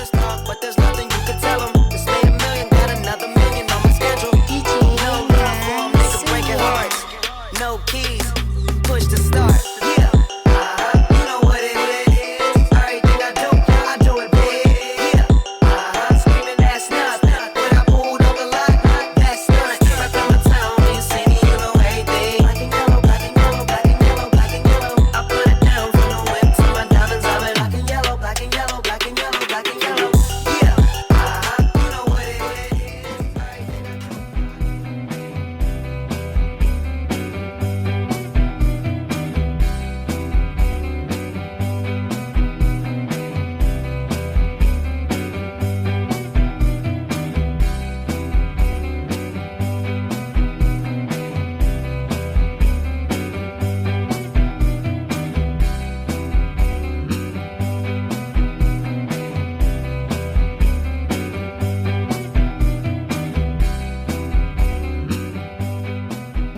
haters talk, but there's nothing you can tell them. Just made a million, got another million on my schedule. No love for 'em, nigga breaking hearts. No keys, push to start. Yeah, you know what it is. Everything I do it big. Yeah, screaming that's nothing. When I pulled on the lot, that's nothing. Right from the town, when you see me, you know everything. Black and yellow, black and yellow, black and yellow, black and yellow. I put it down from the whip to my diamonds. I'm in black and yellow, black and yellow, black and yellow, black and yellow. Yeah, you know what it is.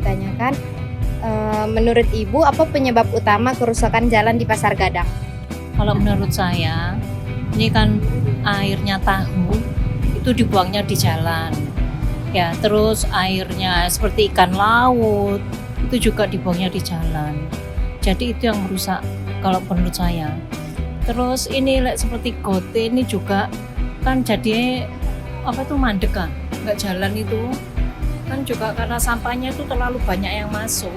Ditanyakan, menurut Ibu apa penyebab utama kerusakan jalan di Pasar Gadang? Kalau menurut saya, ini kan airnya tahu itu dibuangnya di jalan. Ya, terus airnya seperti ikan laut itu juga dibuangnya di jalan. Jadi itu yang merusak kalau menurut saya. Terus ini seperti gote ini juga kan jadi mandek kan, nggak jalan itu kan juga karena sampahnya itu terlalu banyak yang masuk.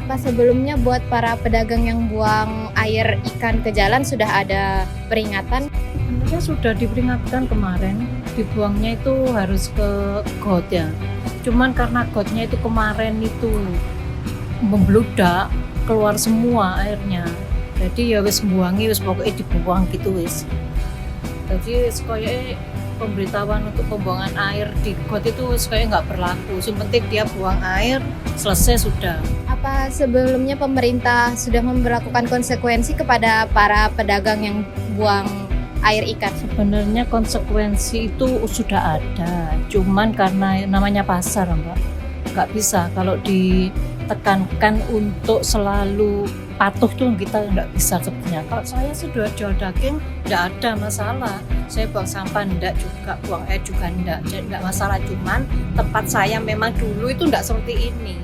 Apa sebelumnya buat para pedagang yang buang air ikan ke jalan sudah ada peringatan? Sebenarnya sudah diperingatkan kemarin, dibuangnya itu harus ke got ya. Cuman karena gotnya itu kemarin itu membludak, keluar semua airnya. Jadi ya wis buangi, wis pokoknya dibuang gitu wis. Jadi kayak pemberitahuan untuk pembuangan air di got itu kayak nggak berlaku. Yang penting dia buang air, selesai sudah. Apa sebelumnya pemerintah sudah memberlakukan konsekuensi kepada para pedagang yang buang air ikan? Sebenarnya konsekuensi itu sudah ada, cuman karena namanya pasar Mbak, nggak bisa kalau ditekankan untuk selalu patuh tuh kita nggak bisa sebenarnya. Kalau saya sudah jual daging nggak ada masalah, saya buang sampah nggak juga, buang air juga nggak masalah, cuman tempat saya memang dulu itu nggak seperti ini.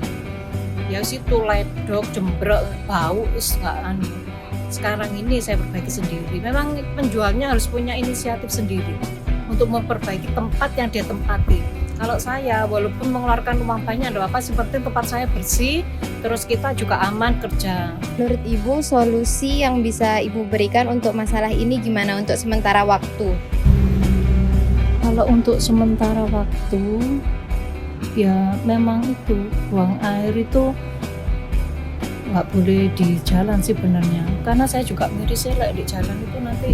Ya situ ledok, jembrek, bau, nggak anu. Sekarang ini saya perbaiki sendiri. Memang penjualnya harus punya inisiatif sendiri untuk memperbaiki tempat yang dia tempati. Kalau saya walaupun mengeluarkan uang banyak ada apa, seperti tempat saya bersih, terus kita juga aman kerja. Menurut Ibu solusi yang bisa Ibu berikan untuk masalah ini gimana untuk sementara waktu? Kalau untuk sementara waktu, ya memang itu buang air itu nggak boleh di jalan sih benernya. Karena saya juga miris ya di jalan itu nanti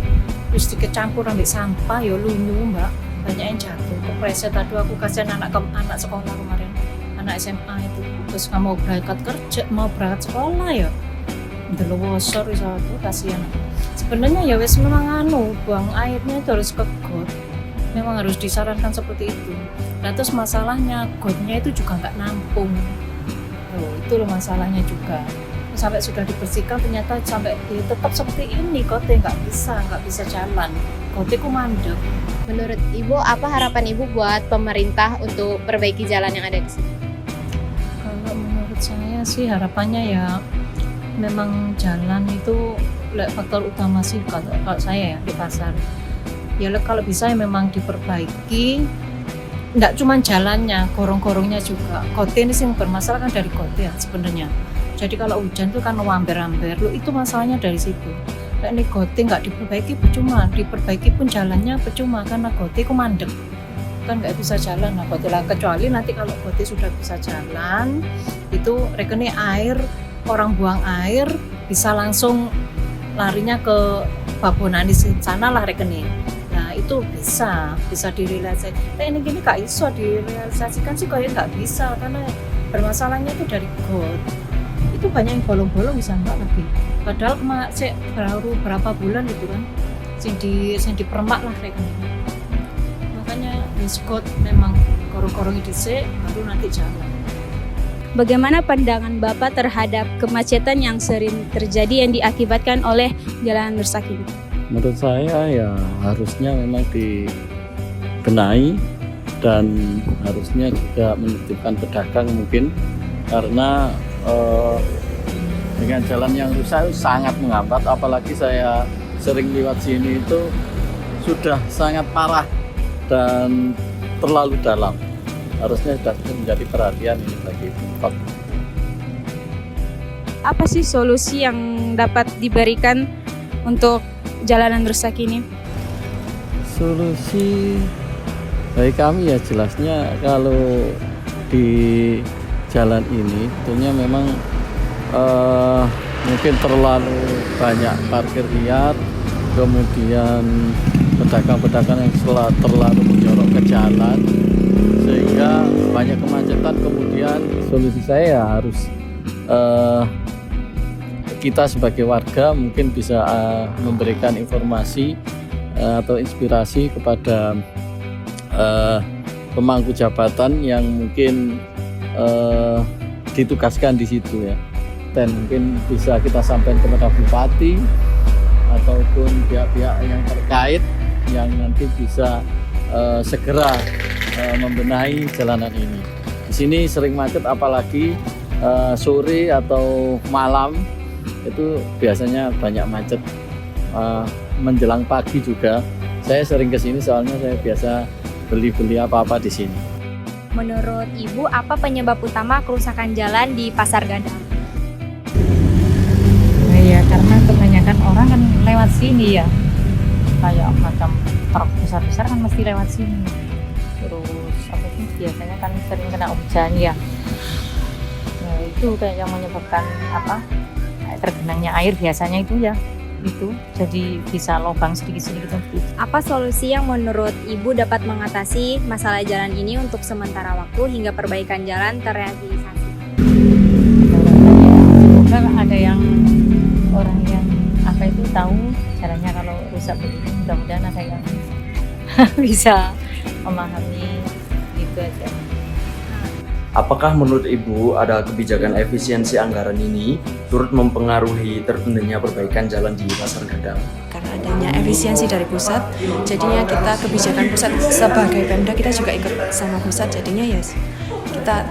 terus dikecampur ambil sampah ya lunyu Mbak. Banyak yang jatuh kepreset. Tadi aku kasihan anak sekolah kemarin, anak SMA itu terus nggak mau berangkat kerja, mau berangkat sekolah ya delowosor itu kasihan. Sebenarnya ya wes memang buang airnya itu harus ke got, memang harus disarankan seperti itu. Nah terus masalahnya gotnya itu juga nggak nampung, itu loh masalahnya juga. Sampai sudah dibersihkan ternyata sampai ya tetap seperti ini, gotnya nggak bisa jalan, gotnya ku mandek. Menurut Ibu apa harapan Ibu buat pemerintah untuk perbaiki jalan yang ada di sini? Kalau menurut saya sih harapannya ya memang jalan itu faktor utama sih kalau saya ya di pasar. Ya kalau bisa ya memang diperbaiki, nggak cuma jalannya, gorong-gorongnya juga. Kote ini sih yang bermasalah kan dari kote ya sebenarnya. Jadi kalau hujan tuh kan wamber-amber, itu masalahnya dari situ. Nah ini kote nggak diperbaiki percuma, diperbaiki pun jalannya percuma karena kote ku mandek. Kan nggak bisa jalan lah kote lah, kecuali nanti kalau kote sudah bisa jalan, itu rekening air, orang buang air bisa langsung larinya ke Babonan di sana lah rekening. Nah itu bisa direalisasikan. Nah ini gini gak iso direalisasikan sih kayak nggak bisa karena bermasalahnya itu dari got. Itu banyak yang bolong-bolong bisa mbak lagi. Padahal baru berapa bulan gitu kan, sing dipermak lah rekening. Makanya got memang korong-korongnya dhisik baru nanti jalan. Bagaimana pandangan Bapak terhadap kemacetan yang sering terjadi yang diakibatkan oleh jalan rusak ini? Menurut saya ya harusnya memang dibenahi dan harusnya juga menitipkan pedagang mungkin, karena dengan jalan yang rusak itu sangat menghambat. Apalagi saya sering lewat sini itu sudah sangat parah dan terlalu dalam. Harusnya sudah menjadi perhatian ini bagi Pemkot. Apa sih solusi yang dapat diberikan untuk jalanan rusak ini? Solusi bagi kami ya jelasnya kalau di jalan ini tentunya memang mungkin terlalu banyak parkir liar, kemudian pedagang-pedagang yang terlalu menjorok ke jalan sehingga banyak kemacetan. Kemudian solusi saya ya harus kita sebagai warga mungkin bisa memberikan informasi atau inspirasi kepada pemangku jabatan yang mungkin ditugaskan di situ ya, dan mungkin bisa kita sampaikan kepada bupati ataupun pihak-pihak yang terkait yang nanti bisa segera membenahi jalanan ini. Di sini sering macet, apalagi sore atau malam itu biasanya banyak macet. Menjelang pagi juga saya sering ke sini soalnya saya biasa beli apa-apa di sini. Menurut Ibu, apa penyebab utama kerusakan jalan di Pasar Gadang? Ya karena kebanyakan orang kan lewat sini ya, kayak macam truk besar-besar kan mesti lewat sini. Terus apa sih, biasanya kan sering kena hujan ya. Nah, itu kayak yang menyebabkan tergenangnya air biasanya itu ya. Itu jadi bisa lubang sedikit-sedikit. Apa solusi yang menurut Ibu dapat mengatasi masalah jalan ini untuk sementara waktu hingga perbaikan jalan terrealisasi? Semoga ada yang orang yang tahu jalannya kalau rusak begini, mudah-mudahan ada yang bisa memahami, gitu aja. Apakah menurut Ibu ada kebijakan efisiensi anggaran ini turut mempengaruhi tertundanya perbaikan jalan di Pasar Gadang? Karena adanya efisiensi dari pusat, jadinya kita kebijakan pusat sebagai Pemda kita juga ikut sama pusat, jadinya ya kita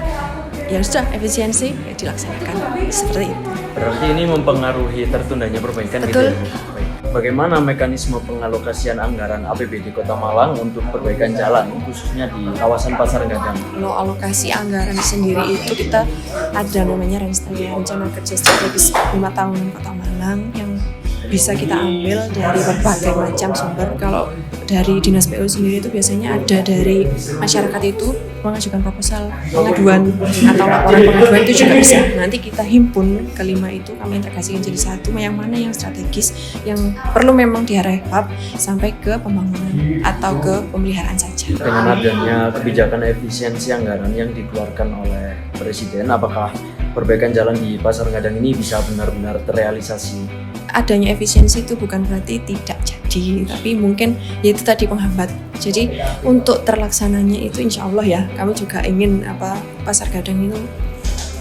ya sudah efisiensi ya dilaksanakan seperti itu. Berarti ini mempengaruhi tertundanya perbaikan. Betul. Gitu ya? Bagaimana mekanisme pengalokasian anggaran APBD Kota Malang untuk perbaikan jalan, khususnya di kawasan Pasar Gadang? Kalau alokasi anggaran sendiri itu kita ada namanya rencana kerja strategis 5 tahunan Kota Malang yang bisa kita ambil dari berbagai macam sumber. Kalau dari Dinas PU sendiri itu biasanya ada dari masyarakat itu mengajukan proposal pengaduan atau laporan pengaduan itu juga bisa. Nanti kita himpun kelima itu, kami integrasikan jadi satu, yang mana yang strategis, yang perlu memang direhab sampai ke pembangunan atau ke pemeliharaan saja. Dengan adanya kebijakan efisiensi anggaran yang dikeluarkan oleh Presiden, apakah perbaikan jalan di Pasar Gadang ini bisa benar-benar terrealisasi? Adanya efisiensi itu bukan berarti tidak jadi, tapi mungkin ya itu tadi penghambat. Jadi untuk terlaksananya itu insya Allah ya, kami juga ingin Pasar Gadang itu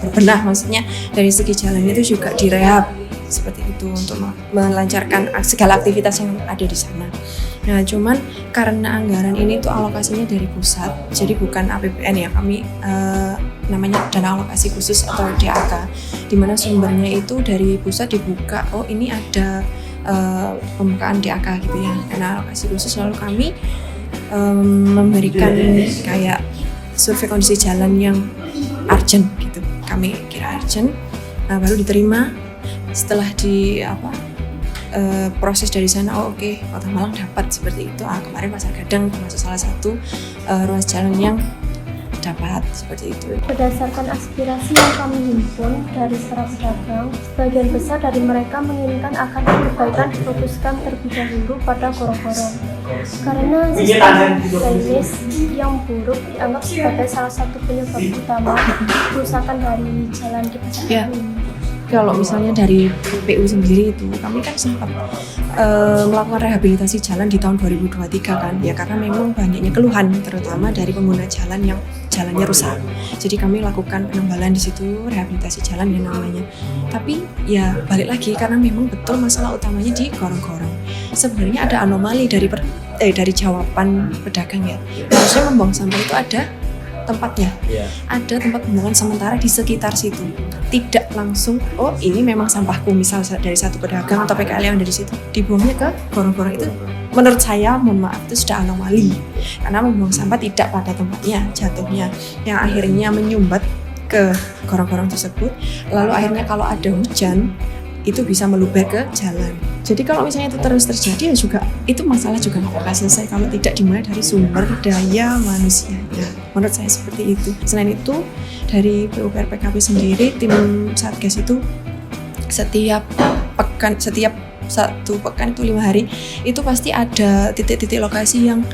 berbenah, maksudnya dari segi jalan itu juga direhab seperti itu untuk melancarkan segala aktivitas yang ada di sana. Nah, cuman karena anggaran ini tuh alokasinya dari pusat, jadi bukan APBN ya, kami namanya dana alokasi khusus atau DAK, di mana sumbernya itu dari pusat dibuka, oh ini ada pembukaan DAK gitu ya, dana alokasi khusus, lalu kami memberikan kayak survei kondisi jalan yang urgent gitu, kami kira urgent, nah baru diterima. Setelah proses dari sana, oke, Kota Malang dapat seperti itu. Kemarin Pasar Gadang termasuk salah satu ruas jalan yang dapat seperti itu. Berdasarkan aspirasi yang kami himpun dari para pedagang, sebagian besar dari mereka menginginkan agar perbaikan difokuskan terlebih dahulu pada gorong-gorong. Karena sistem drainase yang buruk dianggap sebagai salah satu penyebab utama kerusakan dari jalan di Pasar Gadang ini. Kalau misalnya dari PU sendiri itu, kami kan sempat melakukan rehabilitasi jalan di tahun 2023 kan, ya karena memang banyaknya keluhan, terutama dari pengguna jalan yang jalannya rusak. Jadi kami lakukan penambalan di situ, rehabilitasi jalan dan namanya. Tapi ya balik lagi, karena memang betul masalah utamanya di gorong-gorong. sebenarnya ada anomali dari dari jawaban pedagang ya. Harusnya membuang sampah itu ada tempatnya, ada tempat pembuangan sementara di sekitar situ. Tidak langsung, oh ini memang sampahku, misal dari satu pedagang atau PKL yang dari situ, dibuangnya ke gorong-gorong. Itu menurut saya, mohon maaf, itu sudah anomali. Karena membuang sampah tidak pada tempatnya jatuhnya, yang akhirnya menyumbat ke gorong-gorong tersebut. Lalu akhirnya kalau ada hujan, itu bisa meluber ke jalan. Jadi kalau misalnya itu terus terjadi ya juga, itu masalah juga nggak bakal selesai kalau tidak dimulai dari sumber daya manusianya. Menurut saya seperti itu. Selain itu, dari PUPR PKP sendiri, tim Satgas itu setiap satu pekan itu 5 hari, itu pasti ada titik-titik lokasi yang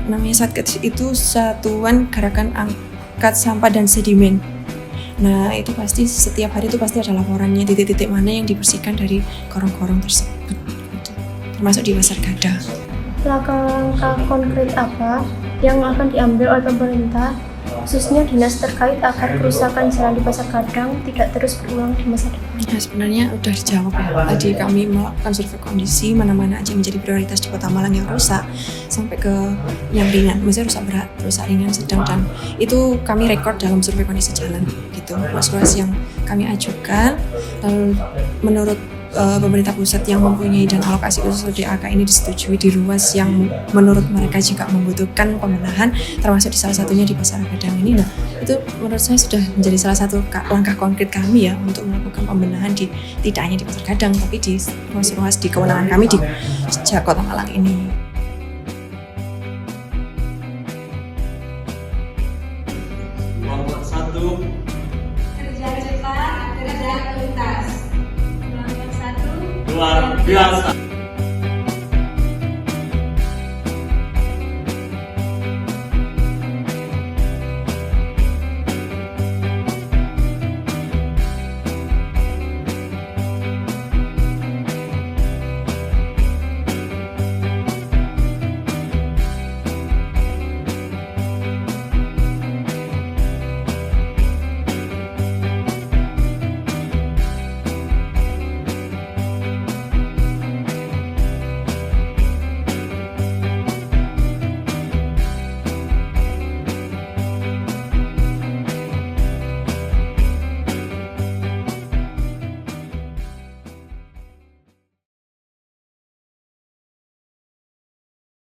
namanya Satgas itu Satuan Gerakan Angkat Sampah dan Sedimen. Nah itu pasti setiap hari itu pasti ada laporannya titik-titik mana yang dibersihkan dari gorong-gorong tersebut, gitu. Termasuk di Pasar Gadang. Langkah-langkah konkret apa yang akan diambil oleh pemerintah, khususnya dinas terkait agar kerusakan jalan di Pasar Gadang tidak terus berulang di masa depan? Nah, sebenarnya udah dijawab ya. Tadi kami melakukan survei kondisi mana-mana aja menjadi prioritas di Kota Malang yang rusak sampai ke yang ringan, maksudnya rusak berat, rusak ringan, sedang, dan itu kami rekod dalam survei kondisi jalan gitu. Ruas-ruas yang kami ajukan, lalu menurut pemerintah pusat yang mempunyai dan alokasi khusus DAK ini disetujui di ruas yang menurut mereka juga membutuhkan pembenahan, termasuk di salah satunya di Pasar Gadang ini. Nah itu menurut saya sudah menjadi salah satu langkah konkret kami ya untuk melakukan pembenahan tidak hanya di Pasar Gadang tapi di ruas-ruas di kewenangan kami di Kota Malang ini. Nomor 1, kerja cepat, kerja tuntas. Nomor 1, luar biasa.